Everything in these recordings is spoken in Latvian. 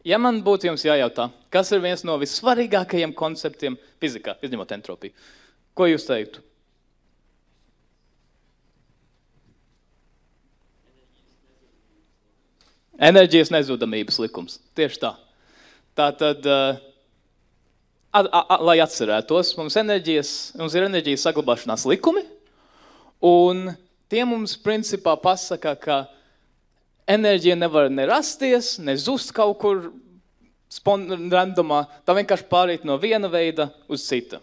Ja man būtu jums jājautā, kas ir viens no vissvarīgākajiem konceptiem fizikā, izņemot entropiju, ko jūs teiktu? Enerģijas nezudamības likums. Tieši tā. Tātad, lai atcerētos, mums ir enerģijas saglabāšanās likumi, un tie mums principā pasaka, ka enerģija nevar ne rasties, ne zust kaut kur randomā, tā vienkārši pārīt no viena veida uz cita.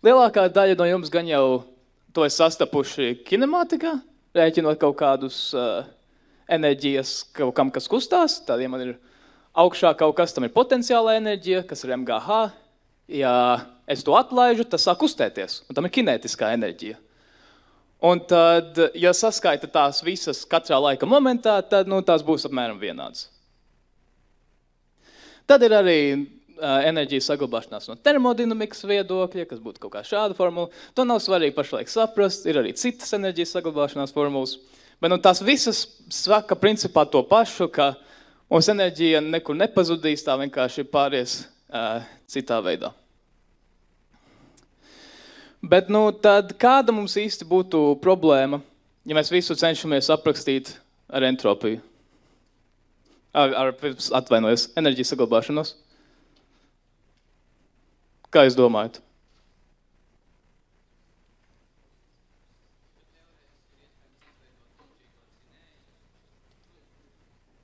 Lielākā daļa no jums gan jau to ir sastapuši kinemātikā, rēķinot kaut kādus enerģijas kaut kam, kas kustās, tādiem man ir augšā kaut kas, tam ir potenciāla enerģija, kas ir MGH. Ja es to atlaižu, tas sāk kustēties, un tam ir kinētiskā enerģija. Un tad, ja saskaita tās visas katrā laika momentā, tad tās būs apmēram vienādas. Tad ir arī enerģijas saglabāšanās no termodinamikas viedokļa, kas būtu kaut kā šāda formula. To nav svarīgi pašlaik saprast, ir arī citas enerģijas saglabāšanās formulas. Bet tās visas saka principā to pašu, ka mums enerģija nekur nepazudīs, tā vienkārši pāries citā veidā. Bet tad kāda mums īsti būtu problēma, ja mēs visu cenšamies aprakstīt ar entropiju? Atvainojos, enerģijas saglabāšanos. Kā jūs domājat?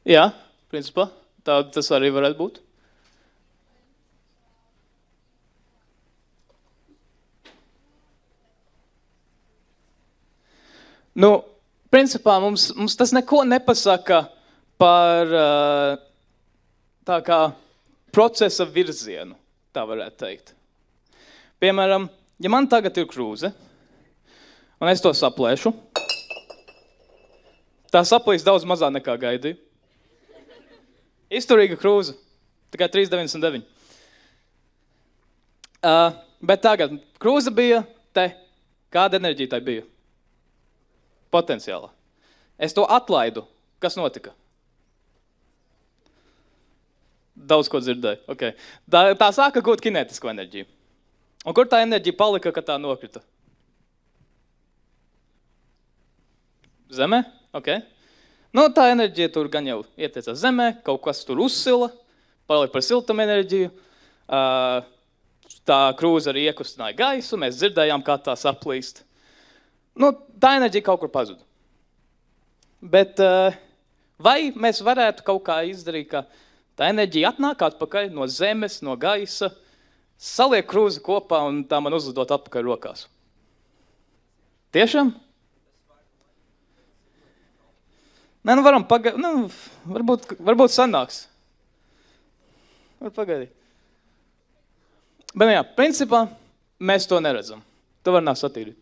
Jā, principā, tas arī varētu būt. Principā mums tas neko nepasaka par tā kā procesa virzienu, tā varētu teikt. Piemēram, ja man tagad ir krūze, un es to saplēšu, tā saplīs daudz mazā nekā gaidīju. Izturīga krūze, tikai 3,99. Bet tagad krūze bija te. Kāda enerģija tai bija? Potenciāla. Es to atlaidu. Kas notika? Daudz ko dzirdēju. Okay. Tā sāka gūt kinētisko enerģiju. Un kur tā enerģija palika, kad tā nokrita? Zemē? Okay. Tā enerģija tur gan jau ietiecās zemē, kaut kas tur uzsila, palika par siltumu enerģiju. Tā krūze arī iekustināja gaisu, mēs dzirdējām, kā tā saplīst. Tā enerģija kaut kur pazuda. Bet vai mēs varētu kaut kā izdarīt, ka tā enerģija atnāk atpakaļ no zemes, no gaisa, saliek krūzi kopā un tā man uzlidot atpakaļ rokās? Tiešām? Nē, varam pagaidīt. Varbūt sanāks. Var pagaidīt. Bet jā, principā mēs to neredzam. To var nav satīrīt.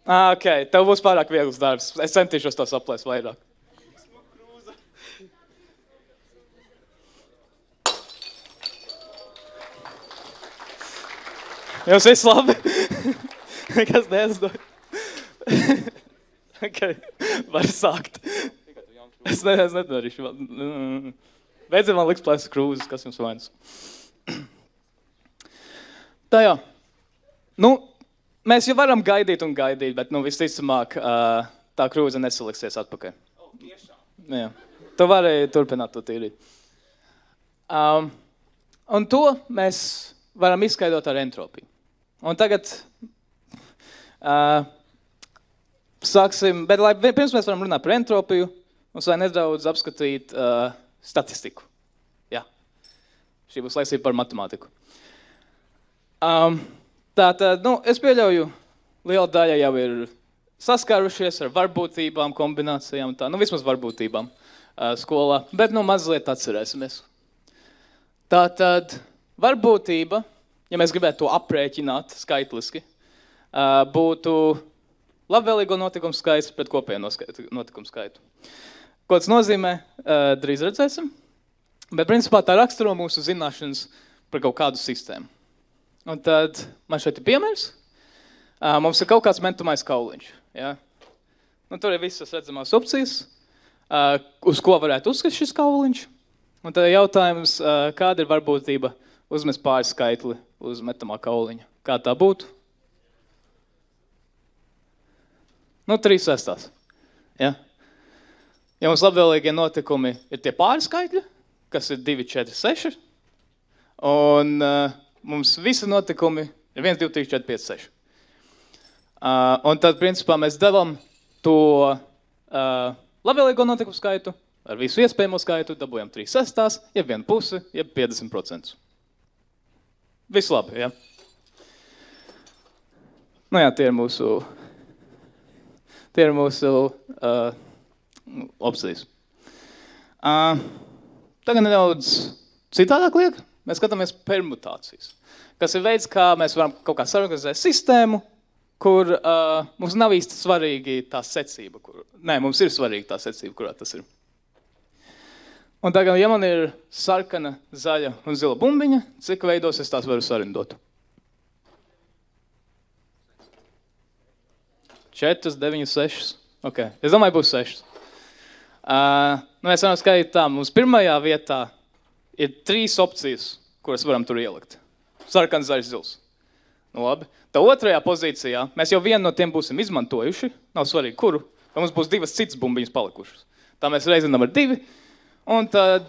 Ok, tev būs pārāk viegls darbs. Es centīšos to saplēst vairāk. Jums viss labi? Nekas neaizdoju. Ok, var sākt. Es nedarīšu vēl. Beidzot man liks plēst krūzes, kas jums vainas. Tā jā. Mēs jau varam gaidīt un gaidīt, bet visticamāk tā krūze nesaliksies atpakaļ. Jā. Tu vari turpināt to tīrīt. Un to mēs varam izskaidrot ar entropiju. Un tagad sāksim, bet pirms mēs varam runāt par entropiju, mums vajag nedaudz apskatīt statistiku. Jā. Šī būs laicība par matemātiku. Tātad, es pieļauju, liela daļa jau ir saskārušies ar varbūtībām, kombinācijām, vismaz varbūtībām skolā, bet mazliet atcerēsimies. Tātad, varbūtība, ja mēs gribētu to aprēķināt skaitliski, būtu labvēlīgo notikumu skaits pret kopējo notikumu skaitu. Ko tas nozīmē, drīz redzēsim, bet principā tā raksturo mūsu zināšanas par kaut kādu sistēmu. Un tad man šeit ir piemērs. Mums ir kaut kāds mentumais kauliņš. Ja? Nu, tur ir visas redzamās opcijas, uz ko varētu uzskatīt šis kauliņš. Un tad jautājums, kāda ir varbūtība uzmest pāris skaitli uz metamā kauliņa? Kā tā būtu? Nu, 3/6. Ja? Ja mums labvēlīgie notikumi ir tie pāris skaitļi, kas ir 2, 4, 6, un mums visi notikumi ir 1, 2, 3, 4, 5, 6. Un tad, principā, mēs devām to labvēlīgo notikumu skaitu ar visu iespējamo skaitu, dabūjam 3/6, jeb 1/2, jeb 50%. Viss labi, ja? Nu jā, tie ir mūsu opcijas. Tagad nedaudz citādāk liek. Mēs skatāmies permutācijas, kas ir veids, kā mēs varam kaut kā sarganizēt sistēmu, kur mums nav īsti svarīgi tā secība. Mums ir svarīga tā secība, kurā tas ir. Un tagad, ja man ir sarkana, zaļa un zila bumbiņa, cik veidos es tās varu sarindot? 4, 9, 6. Ok, es domāju, būs 6. Mēs varam skaitīt tā, mums pirmajā vietā ir 3 opcijas, kuras varam tur ielikt. Sarkans, zaļs, zils. Nu, labi. Tā otrajā pozīcijā mēs jau vienu no tiem būsim izmantojuši, nav svarīgi kuru, vai mums būs 2 citas bumbiņas palikušas. Tā mēs reizinām ar 2, un tad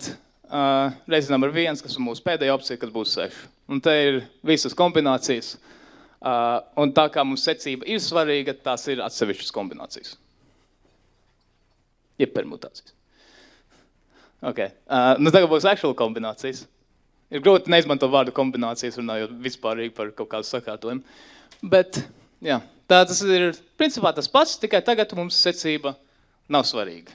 reizinām ar 1, kas ir mūsu pēdējā opcija, kas būs 6. Un te ir visas kombinācijas, un tā kā mums secība ir svarīga, tās ir atsevišķas kombinācijas. Jeb permutācijas. Ok, nu tagad būs actual kombinācijas. Ir grūti neizmanto vārdu kombinācijas, runājot vispārīgi par kaut kādu sakārtojumu. Bet, jā, tā tas ir principā tas pats, tikai tagad mums secība nav svarīga.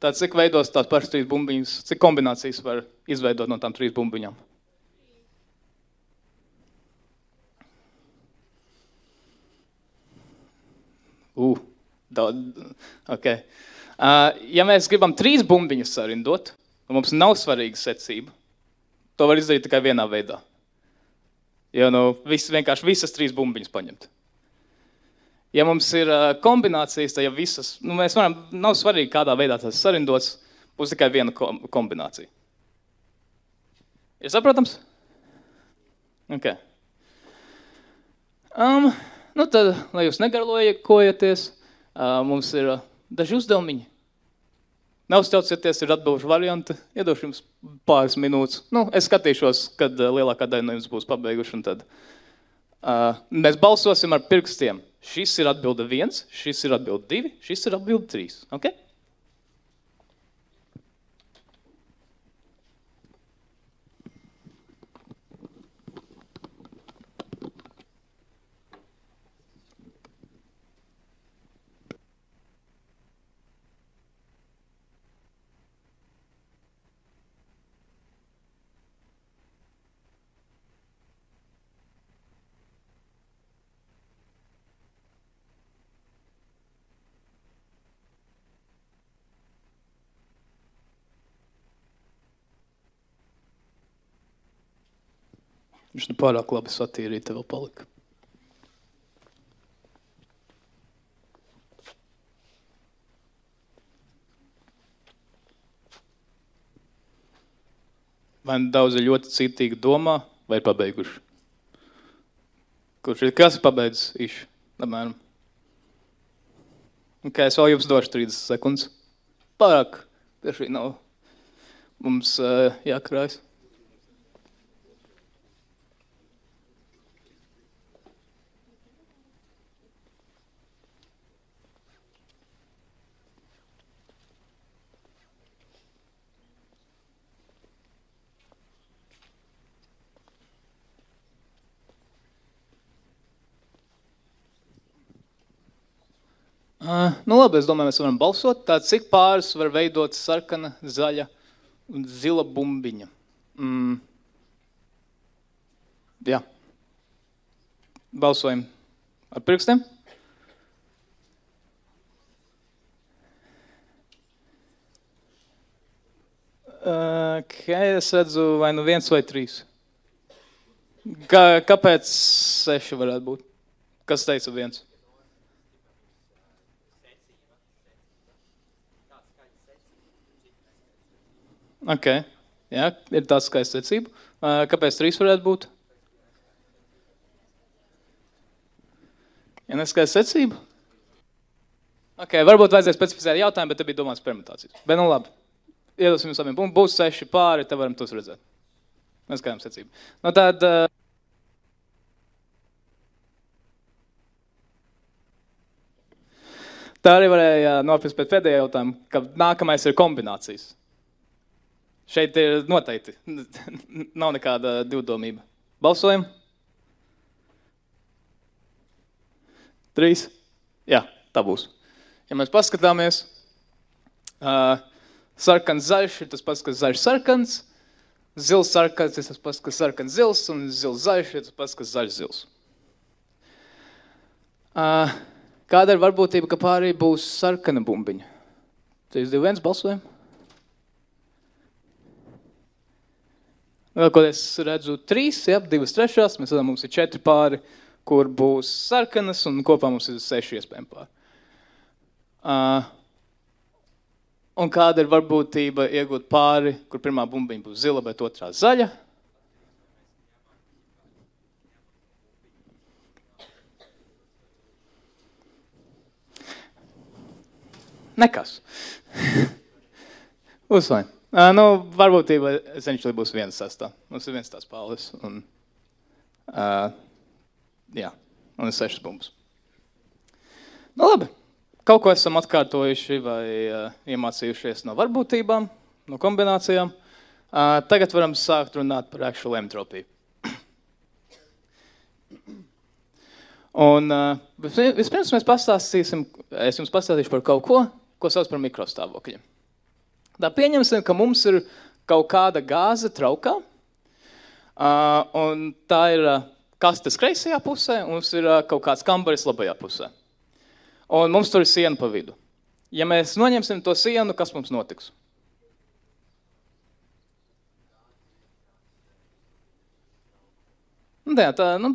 Tātad, cik veidos tās pašas 3 bumbiņas, cik kombinācijas var izveidot no tām 3 bumbiņām? Ok. Ja mēs gribam 3 bumbiņas sarindot, un mums nav svarīga secība, to var izdarīt tikai vienā veidā. Jo vienkārši visas 3 bumbiņas paņemt. Ja mums ir kombinācijas, tad ja visas, mēs varam, nav svarīgi kādā veidā tas sarindots, būs tikai viena kombinācija. Ir saprotams? Ok. Nu tad, lai jūs negarlojaties, mums ir daži uzdevumiņi. Neuztraucieties, ir atbilžu varianti, iedošu jums pāris minūtes. Es skatīšos, kad lielākā daļa no jums būs pabeiguši, un tad mēs balsosim ar pirkstiem. Šis ir atbilde 1, šis ir atbilde 2, šis ir atbilde 3. Ok? Viņš pārāk labi satīrīja, te vēl palika. Vai daudzi ļoti citīgi domā, vai ir pabeiguši? Kas ir pabeidzis īši? Apmēram. Ok, es vēl jums došu 30 sekundes. Pārāk, tieši nav mums jākrājas. Labi, es domāju, mēs varam balsot. Tātad, cik pāris var veidot sarkana, zaļa un zila bumbiņa? Jā. Balsojam ar pirkstiem. Es redzu vai 1 vai 3. Kāpēc 6 varētu būt? Kas teica 1? Ok. Jā, ir tāds skaists secība. Kāpēc 3 varētu būt? Ja neskaidrs secība? Ok, varbūt vajadzēja specificēt jautājumu, bet te bija domāts permutācijas. Bet nu labi. Iedosim jums abiem. Būs 6 pāri, te varam tos redzēt. Mēs kādām secību. Nu tad... Tā arī varēja noprast pēc pēdējā jautājuma, ka nākamais ir kombinācijas. Šeit ir noteikti. Nav nekāda divdomība. Balsojam? 3? Jā, tā būs. Ja mēs paskatāmies, sarkans zaļš ir tas pats, kas zaļš sarkans, zils sarkans ir tas pats, kas sarkans zils, un zils zaļš ir tas pats, kas zaļš zils. Kāda ir varbūtība, ka pārī būs sarkana bumbiņa? 3, 2, 1, balsojam. Vēl, ko es redzu 3, ja, 2 trešās, mēs redzam, mums ir 4 pāri, kur būs sarkanas, un kopā mums ir 6 iespējami pāri. Un kāda ir varbūtība iegūt pāri, kur pirmā bumbiņa būs zila, bet otrā zaļa? Nekas. Uzvain. Nu, varbūtība essentially būs 1/6. Mums ir 1 tās pāles. Un, jā, un ir 6 bumbas. Nu, labi. Kaut ko esam atkārtojuši vai iemācījušies no varbūtībām, no kombinācijām. Tagad varam sākt runāt par actual entropiju. Un vispirms mēs es jums pastāstīšu par kaut ko sauc par mikrostāvokļiem. Tā pieņemsim, ka mums ir kaut kāda gāze traukā, un tā ir kastes kreisajā pusē, un mums ir kaut kāds kambaris labajā pusē. Un mums tur ir siena pa vidu. Ja mēs noņemsim to sienu, kas mums notiks? Tā, no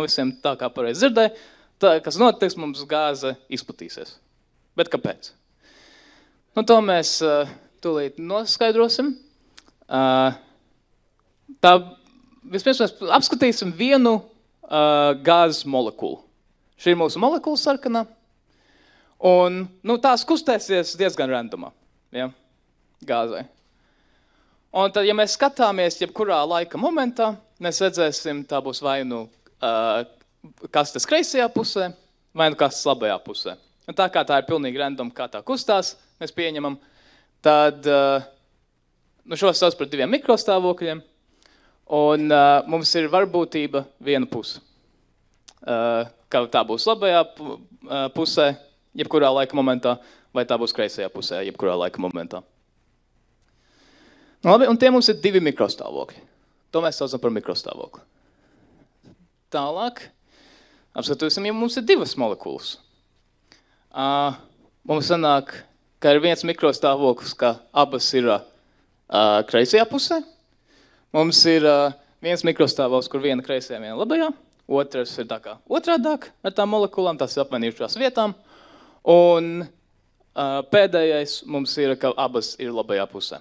visiem tā kā pareizi dzirdēja, tā, kas notiks, mums gāze izplatīsies. Bet kāpēc? Nu, to mēs tūlīt noskaidrosim. Vispirms mēs apskatīsim vienu gāzes molekulu. Šī ir mūsu molekula sarkanā, un tās kustēsies diezgan randomā, ja, gāzē. Un tad, ja mēs skatāmies jebkurā laika momentā, mēs redzēsim, tā būs vai nu kastes kreisajā pusē, vai nu kastes labajā pusē. Un tā kā tā ir pilnīgi random, kā tā kustās, mēs pieņemam, tad šo sauc par 2 mikrostāvokļiem, un mums ir varbūtība 1 puse. Ka tā būs labajā pusē, jebkurā laika momentā, vai tā būs kreisajā pusē, jebkurā laika momentā. Labi, un tie mums ir 2 mikrostāvokļi. To mēs saucam par mikrostāvokli. Tālāk, apskatīsim, ja mums ir 2 molekulas. Mums sanāk, ka ir 1 mikrostāvoklis, ka abas ir kreisajā pusē. Mums ir 1 mikrostāvoklis, kur viena kreisajā, viena labajā. Otrs ir tā kā otrādāk ar tām molekulām, tās ir apmainījušās vietām. Un pēdējais mums ir, ka abas ir labajā pusē.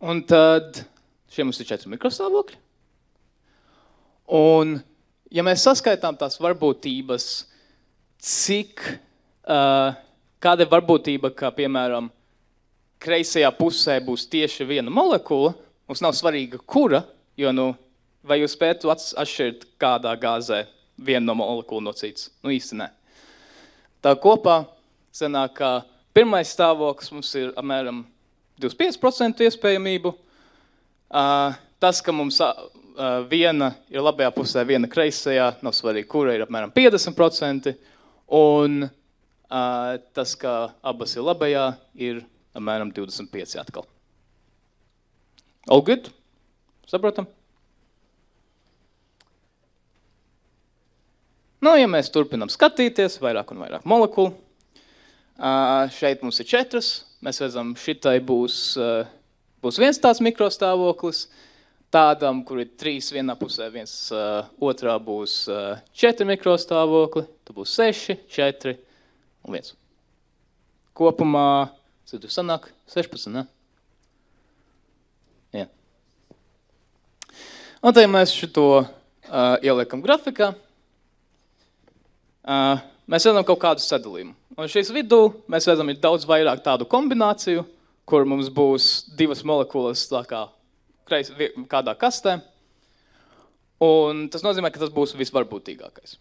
Un tad šie mums ir 4 mikrostāvokļi. Un ja mēs saskaitām tās varbūtības, kāda ir varbūtība, ka, piemēram, kreisajā pusē būs tieši viena molekula, mums nav svarīga kura, jo, vai jūs spētu atšķirt kādā gāzē vienu no molekulu no cits? Īsti ne. Tā kopā sanāk, ka pirmais stāvoklis mums ir apmēram 25% iespējamību. Tas, ka mums viena ir labajā pusē, viena kreisajā, nav svarīgi, kura ir apmēram 50%. Un tas, ka abas ir labajā, ir apmēram 25% atkal. All good? Saprotam? Ja mēs turpinām skatīties, vairāk un vairāk molekulu, šeit mums ir 4. Mēs redzam, šitai būs 1 tāds mikrostāvoklis, tādam, kur ir 3 vienā pusē, 1 otrā būs 4 mikrostāvokli, tad būs 6, 4 un 1. Kopumā Cik tur sanāk? 16, ne? Jā. Un tad mēs šito ieliekam grafikā. Mēs redzam kaut kādu sadalījumu. Un šīs vidū mēs redzam, ir daudz vairāk tādu kombināciju, kur mums būs divas molekulas tā kā kādā kastē. Un tas nozīmē, ka tas būs visvarbūtīgākais.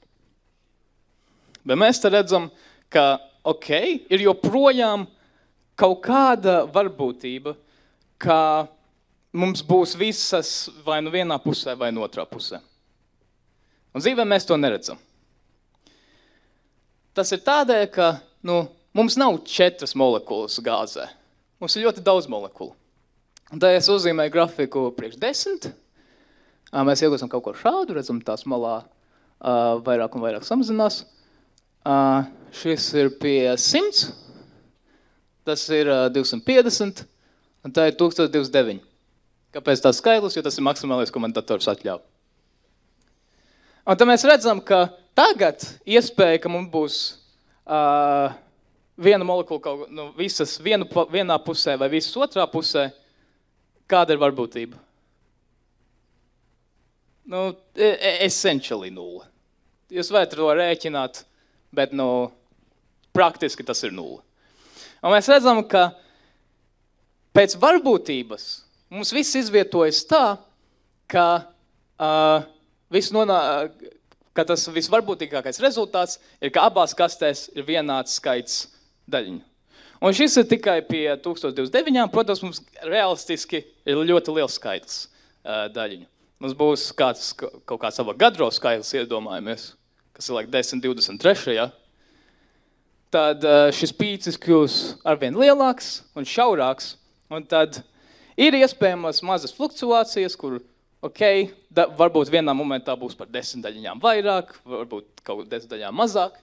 Bet mēs te redzam, ka, ir joprojām kaut kāda varbūtība, ka mums būs visas vai nu vienā pusē, vai nu otrā pusē. Un dzīvē mēs to neredzam. Tas ir tādēļ, ka mums nav 4 molekulas gāzē. Mums ir ļoti daudz molekulu. Un tā es uzzīmēju grafiku priekš 10. Mēs iegūstam kaut ko šādu, redzam tās malā vairāk un vairāk samazinās. Šis ir pie 100, tas ir 250, un tā ir 1029. Kāpēc tā skaitlis? Jo tas ir maksimālais, ko man dators atļauj. Un tad mēs redzam, ka tagad iespēja, ka mums būs viena molekula visas vienā pusē vai visas otrā pusē, kāda ir varbūtība? Essentially 0. Jūs varat to rēķināt, bet praktiski tas ir 0. Un mēs redzam, ka pēc varbūtības mums viss izvietojas tā, ka tas visvarbūtīgākais rezultāts ir, ka abās kastēs ir vienāds skaits daļiņu. Un šis ir tikai pie 1029, protams, mums realistiski ir ļoti liels skaitlis daļiņu. Mums būs kaut kāds Avogadro skaitlis, iedomājamies, kas ir 10, 23, ja? Tad šis pīcis kļūs arvien lielāks un šaurāks, un tad ir iespējamas mazas fluktuācijas, kur, varbūt vienā momentā būs par 10 daļiņām vairāk, varbūt kaut 10 daļām mazāk,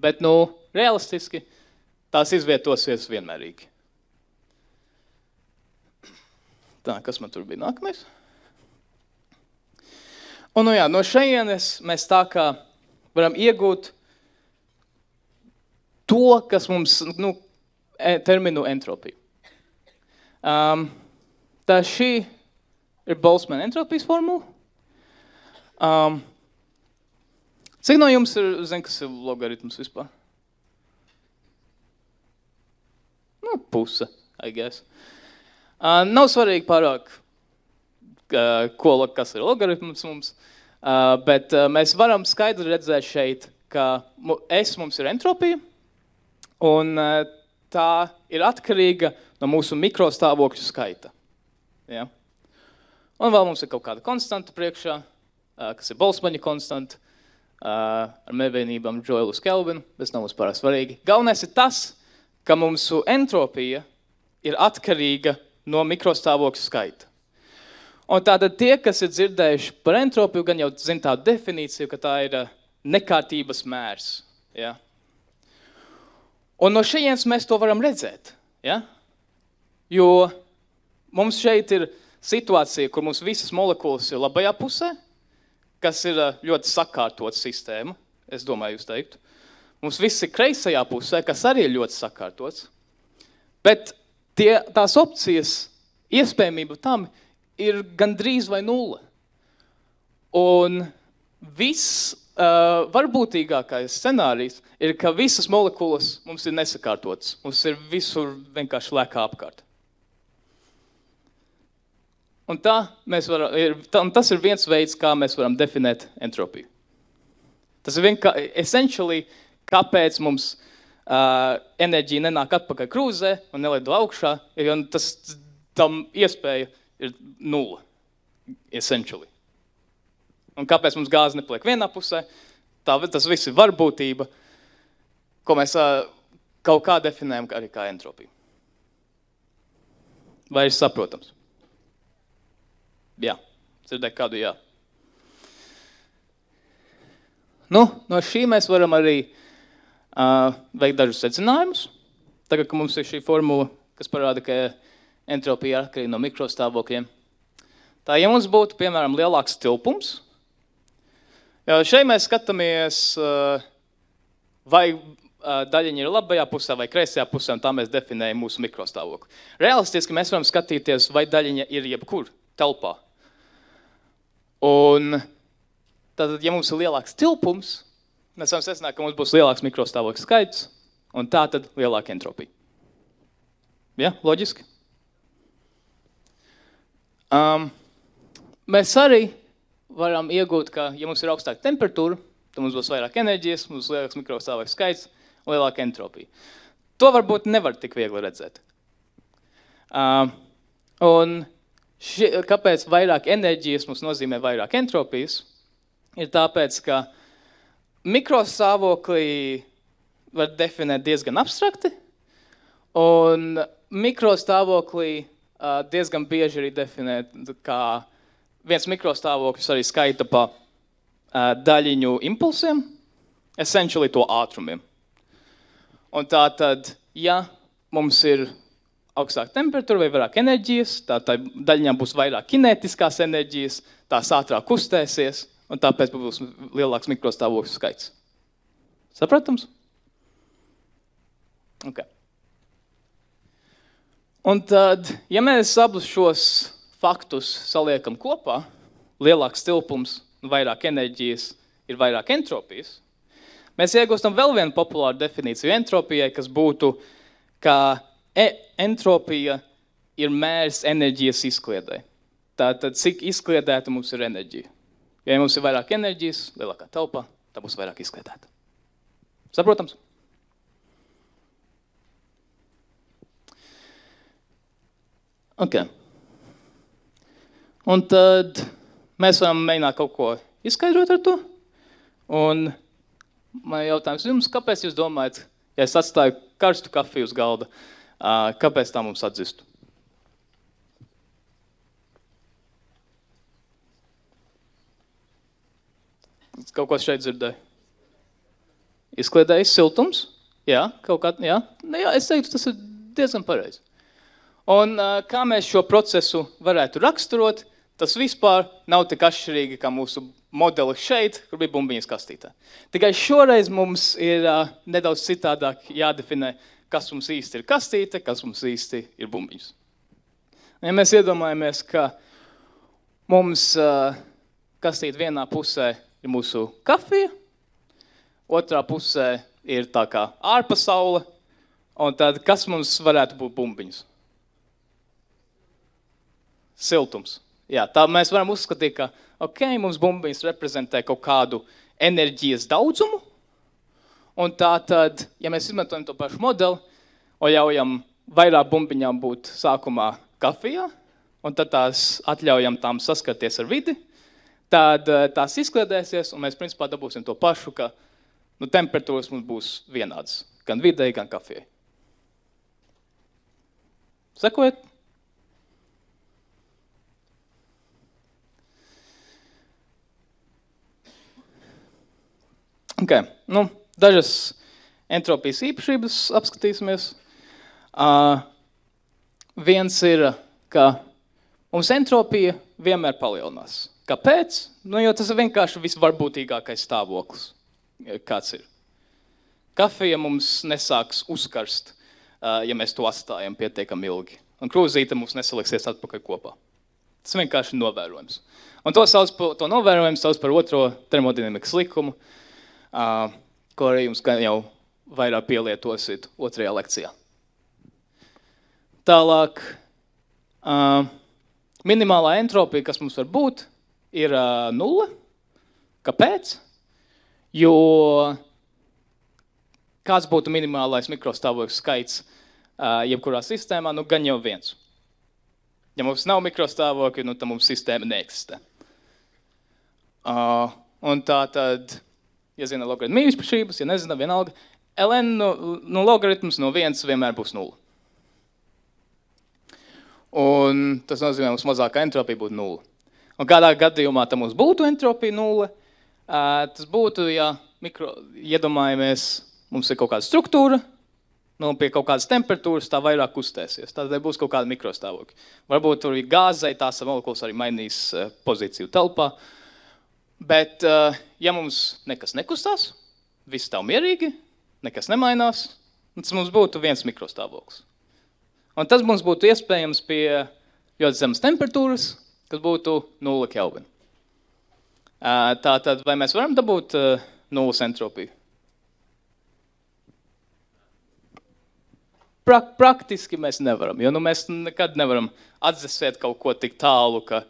bet, realistiski tās izvietosies vienmērīgi. Tā, kas man tur bija nākamais? Un, no šejienes mēs tā kā varam iegūt to, kas mums, terminu entropiju. Tā šī ir Boltzmann entropijas formula. Cik no jums zin, kas ir logaritms vispār? Puse, I guess. Nav svarīgi pārāk, kas ir logaritms mums, bet mēs varam skaidri redzēt šeit, ka mums ir entropija, un tā ir atkarīga no mūsu mikrostāvokļu skaita. Ja? Un vēl mums ir kaut kāda konstanta priekšā, kas ir Boltzmanna konstanta, ar mēvēnībām Joelu uz Kelvinu, bet nav mums pārāk svarīgi. Galvenais ir tas, ka mūsu entropija ir atkarīga no mikrostāvokļu skaita. Un tātad tie, kas ir dzirdējuši par entropiju, gan jau zina tādu definīciju, ka tā ir nekārtības mērs. Ja? Un no šejienes mēs to varam redzēt. Ja? Jo mums šeit ir situācija, kur mums visas molekulas ir labajā pusē, kas ir ļoti sakārtot sistēma, es domāju, jūs teiktu. Mums viss ir kreisajā pusē, kas arī ir ļoti sakārtots. Bet tās opcijas, iespējamība tam ir gandrīz vai 0. Un viss varbūtīgākais scenārijs ir, ka visas molekulas mums ir nesakārtotas. Mums ir visur vienkārši lēkā apkārt. Un tas ir viens veids, kā mēs varam definēt entropiju. Tas ir essentially, kāpēc mums enerģija nenāk atpakaļ krūzē un nelido augšā, jo tam iespēja ir 0, essentially. Un kāpēc mums gāze nepaliek vienā pusē, tas viss ir varbūtība, ko mēs kaut kā definējam arī kā entropiju. Vai ir saprotams? Jā. Dzirdēju kādu jā. No šī mēs varam arī veikt dažus secinājumus. Tagad, ka mums ir šī formula, kas parāda, ka entropija ir atkarīga no mikrostāvokļiem. Tā, ja mums būtu, piemēram, lielāks tilpums, šeit mēs skatāmies, vai daļiņa ir labajā pusē vai kreisajā pusē, un tā mēs definējam mūsu mikrostāvokli. Realistiski mēs varam skatīties, vai daļiņa ir jebkur telpā. Un tātad, ja mums ir lielāks tilpums, mēs varam secināt, ka mums būs lielāks mikrostāvokļu skaits, un tā tad lielāka entropija. Ja, loģiski? Mēs arī varam iegūt, ka, ja mums ir augstāka temperatūra, tad mums būs vairāk enerģijas, mums būs lielāks mikrostāvokļu skaits un lielāka entropija. To varbūt nevar tik viegli redzēt. Kāpēc vairāk enerģijas mums nozīmē vairāk entropijas? Ir tāpēc, ka mikrostāvoklī var definēt diezgan abstrakti, un mikrostāvoklī diezgan bieži arī definēt, kā viens mikrostāvoklis arī skaita pa daļiņu impulsiem, essentially to ātrumiem. Un tātad, ja mums ir augstāka temperatūra vai vairāk enerģijas, tā daļiņā būs vairāk kinētiskās enerģijas, tās ātrāk kustēsies, un tāpēc būs lielāks mikrostāvokļu skaits. Sapratams? Ok. Un tad, ja mēs abus šos faktus saliekam kopā, lielāks tilpums, vairāk enerģijas, ir vairāk entropijas, mēs iegūstam vēl vienu populāru definīciju entropijai, kas būtu, ka entropija ir mērs enerģijas izkliedē. Tātad, cik izkliedēta mums ir enerģija. Ja mums ir vairāk enerģijas, lielākā telpā, tā būs vairāk izkliedēta. Saprotams? Ok. Un tad mēs varam mēģināt kaut ko izskaidrot ar to. Un man jautājums jums, kāpēc jūs domājat, ja es atstāju karstu kafiju uz galda, kāpēc tā mums atdzistu? Kaut ko šeit dzirdēju. Izkliedējis siltums? Jā, kaut kā, jā. Jā, es teiktu, tas ir diezgan pareizi. Un kā mēs šo procesu varētu raksturot, tas vispār nav tik atšķirīgi kā mūsu modeli šeit, kur bija bumbiņas kastītā. Tikai šoreiz mums ir nedaudz citādāk jādefinē, kas mums īsti ir kastīte, kas mums īsti ir bumbiņas. Ja mēs iedomājamies, ka mums kastīte vienā pusē ir mūsu kafija, otrā pusē ir tā kā ārpasaule, un tad kas mums varētu būt bumbiņas? Siltums. Jā, tā mēs varam uzskatīt, ka mums bumbiņas reprezentē kaut kādu enerģijas daudzumu, un tā tad, ja mēs izmantojam to pašu modeli, un ļaujam vairāk bumbiņām būt sākumā kafijā, un tad tās atļaujam tām saskarties ar vidi, tad tās izkliedēsies, un mēs principā dabūsim to pašu, ka temperatūras mums būs vienādas, gan videi, gan kafijai. Sekojat? Okay. Dažas entropijas īpašības apskatīsimies. Viens ir, ka mums entropija vienmēr palielinās. Kāpēc? Jo tas ir vienkārši visvarbūtīgākais stāvoklis, kāds ir. Kafija mums nesāks uzkarst, ja mēs to atstājam pietiekami ilgi. Un krūzīte mums nesaliksies atpakaļ kopā. Tas vienkārši novērojums. Un to novērojums sauc par otro termodinamikas likumu, ko arī jums jau vairāk pielietosiet otrajā lekcijā. Tālāk, minimālā entropija, kas mums var būt, ir 0. Kāpēc? Jo kāds būtu minimālais mikrostāvokļu skaits jebkurā sistēmā, gan jau viens. Ja mums nav mikrostāvokļu, tad mums sistēma neeksistē. Un tā tad, ja zina logaritmu īpašības, ja nezina, vienalga, ln logaritms no 1 vienmēr būs 0. Un tas nozīmē, mums mazākā entropija būtu 0. Un kādā gadījumā tam mums būtu entropija 0, tas būtu, ja iedomājamies, mums ir kaut kāda struktūra, pie kaut kādas temperatūras tā vairāk kustēsies. Tādēļ būs kaut kāda mikrostāvokļa. Varbūt tur ir gāzei, tās molekulas arī mainīs pozīciju telpā. Bet, ja mums nekas nekustās, viss stāv mierīgi, nekas nemainās, un tas mums būtu 1 mikrostāvoklis. Un tas mums būtu iespējams pie ļoti zemes temperatūras, kas būtu 0 Kelvin. Tātad, vai mēs varam dabūt 0 entropiju? Praktiski mēs nevaram, jo mēs nekad nevaram atdzesēt kaut ko tik tālu, ka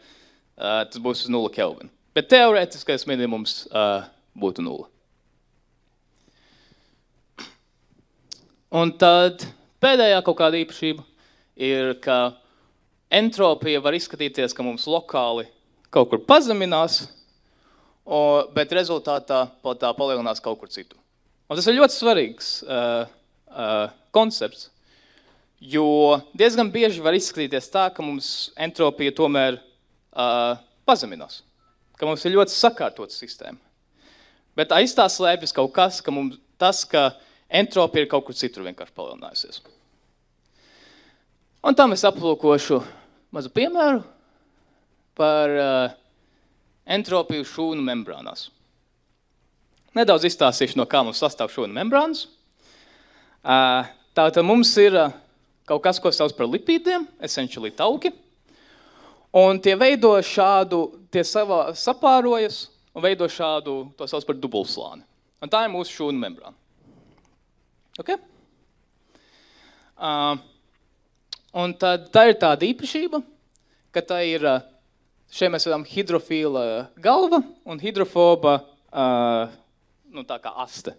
tas būs uz 0 Kelvin. Bet teorētiskais minimums būtu 0. Un tad pēdējā kaut kāda īpašība ir, ka entropija var izskatīties, ka mums lokāli kaut kur pazeminās, bet rezultātā tā palielinās kaut kur citur. Un tas ir ļoti svarīgs koncepts, jo diezgan bieži var izskatīties tā, ka mums entropija tomēr pazeminās, ka mums ir ļoti sakārtots sistēma. Bet aiz tā slēpjas kaut kas, ka entropija ir kaut kur citur vienkārši palielinājusies. Un tam es aplūkošu mazu piemēru par entropiju šūnu membrānās. Nedaudz izstāstīšu, no kā mums sastāv šūnu membrānas. Tātad mums ir kaut kas, ko sauc par lipīdiem, essentially tauki, un tie veido šādu, tie sapārojas un veido šādu, to sauc par dubultslāni. Un tā ir mūsu šūnu membrāna. Okay? Un tad tā ir tāda īpašība, ka tā ir, šeit mēs vedam hidrofīla galva un hidrofoba, tā kā aste.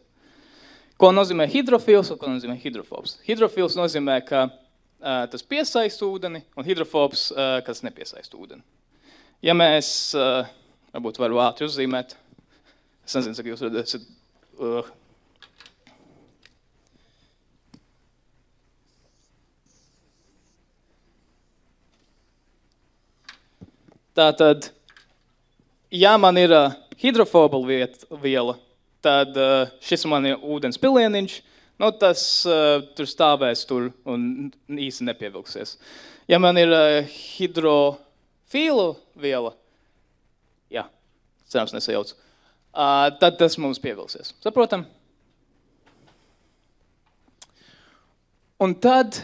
Ko nozīmē hidrofils un ko nozīmē hidrofobs? Hidrofils nozīmē, ka tas piesaist ūdeni, un hidrofobs, kas nepiesaist ūdeni. Ja mēs, varbūt varu ātri uzzīmēt, es nezinu, cik jūs redzēsiet, tātad, ja man ir hidrofoba viela, tad šis man ir ūdens pilieniņš, tas tur stāvēs tur un īsti nepievilksies. Ja man ir hidrofīlu viela, cerams nesajauc, tad tas mums pievilksies. Saprotam? Un tad,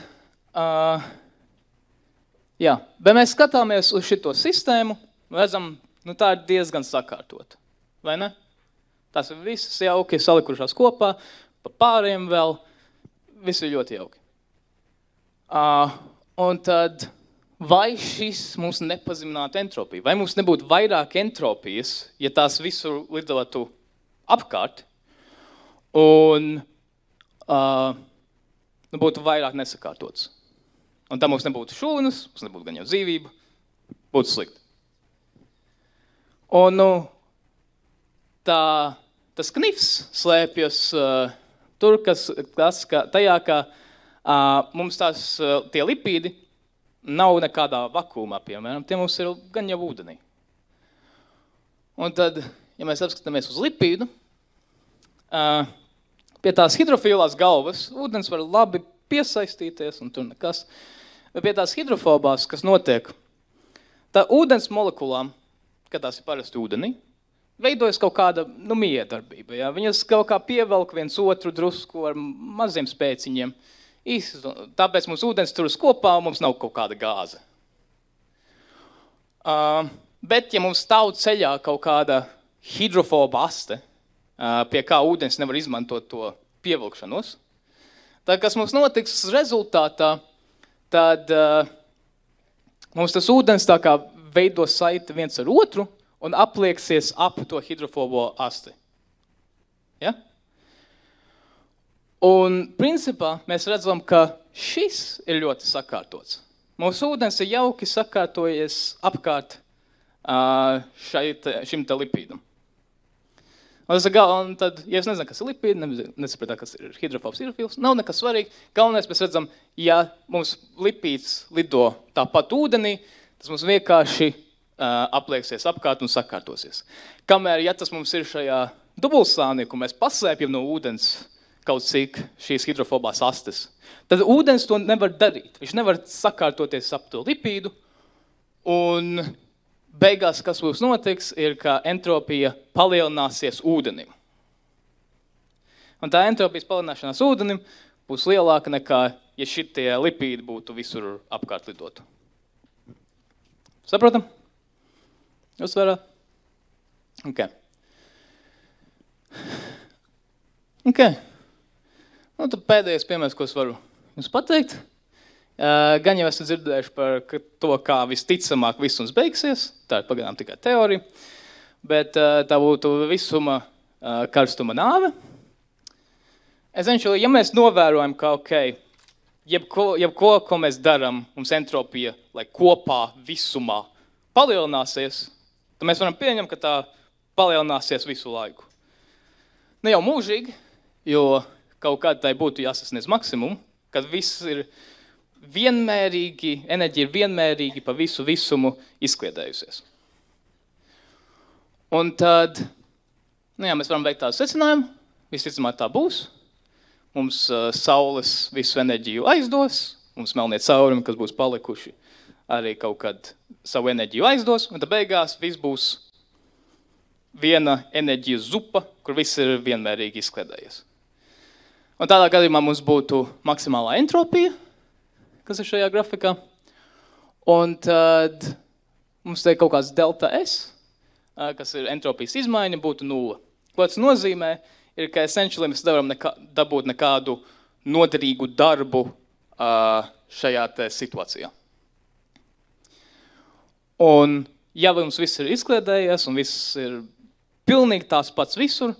bet mēs skatāmies uz šito sistēmu, redzam, tā ir diezgan sakārtota, vai ne? Tās ir visas jauki salikušās kopā, pa pāriem vēl, viss ir ļoti jauki. Un tad, vai šis mums nepazeminātu entropiju? Vai mums nebūtu vairāk entropijas, ja tās visur lidotu apkārt, un būtu vairāk nesakārtots? Un tā mums nebūtu šūnas, mums nebūtu gan jau dzīvība, būtu slikti. Un tas knifs slēpjas tur, tajā, ka mums tie lipīdi nav nekādā vakuumā, piemēram, tie mums ir gan jau ūdenī. Un tad, ja mēs apskatāmies uz lipīdu, pie tās hidrofīlās galvas ūdens var labi piesaistīties, un tur nekas. Bet pie tās hidrofobās, kas notiek, tā ūdens molekulām, kad tās ir parasti ūdenī, veidojas kaut kāda miedarbība. Ja? Viņas kaut kā pievelk viens otru drusku ar maziem spēciņiem. Tāpēc mums ūdens turas kopā un mums nav kaut kāda gāze. Bet, ja mums stāv ceļā kaut kāda hidrofoba aste, pie kā ūdens nevar izmantot to pievilkšanos, tad, kas mums notiks rezultātā, tad mums tas ūdens tā kā veido saiti viens ar otru un aplieksies ap to hidrofobo asti. Ja? Un principā mēs redzam, ka šis ir ļoti sakārtots. Mūsu ūdens ir jauki sakārtojies apkārt šim te lipīdam. Un tad, ja es nezinu, kas ir lipīdi, nesapratā, kas ir hidrofobs, hidrofils, nav nekas svarīgi. Galvenais, mēs redzam, ja mums lipīds lido tāpat ūdenī, tas mums vienkārši aplieksies apkārt un sakārtosies. Kamēr, ja tas mums ir šajā dubultslānī, kur mēs paslēpjam no ūdens kaut cik šīs hidrofobās astes, tad ūdens to nevar darīt. Viņš nevar sakārtoties ap to lipīdu, un beigās, kas mums notiks, ir, ka entropija palielināsies ūdenim. Un tā entropijas palielināšanās ūdenim būs lielāka nekā, ja šitie lipīdi būtu visur apkārt lidotu. Saprotam? Uzsverāt? Ok. Nu, tad pēdējais piemērs, ko es varu jums pateikt. Gan jau esat dzirdējuši par to, kā visticamāk visums beigsies. Tā ir pagaidām tikai teorija. Bet tā būtu visuma karstuma nāve. Essentially, ja mēs novērojam, ka, jebko, ko mēs daram, mums entropija, lai kopā visumā palielināsies, tad mēs varam pieņemt, ka tā palielināsies visu laiku. Ne jau mūžīgi, jo kaut kādā tai būtu jāsasniedz maksimumu, kad viss ir vienmērīgi, enerģija ir vienmērīgi pa visu visumu izkliedējusies. Un tad, mēs varam veikt tādu secinājumu, visticamāk tā būs. Mums saules visu enerģiju aizdos, mums melnie caurumi, kas būs palikuši, arī kaut kad savu enerģiju aizdos, un tad beigās viss būs viena enerģijas zupa, kur viss ir vienmērīgi izkliedējies. Un tādā gadījumā mums būtu maksimālā entropija, kas ir šajā grafikā, un tad mums te kaut kāds delta S, kas ir entropijas izmaiņa, būtu 0. Ko tas nozīmē, ir, ka essentially mēs nevaram dabūt nekādu noderīgu darbu šajā te situācijā. Un ja mums viss ir izkliedējies un viss ir pilnīgi tās pats visur,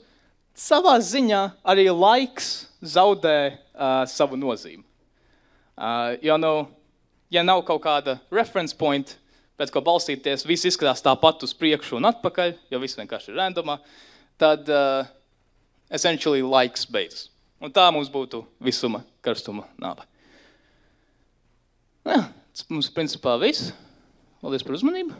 savā ziņā arī laiks zaudē savu nozīmi. Ja nav kaut kāda reference point, pēc ko balstīties, viss izskatās tāpat uz priekšu un atpakaļ, jo viss vienkārši ir randomā, tad essentially laiks beidzas. Un tā mums būtu visuma karstuma nāve. Tas mums principā viss. Paldies par uzmanību.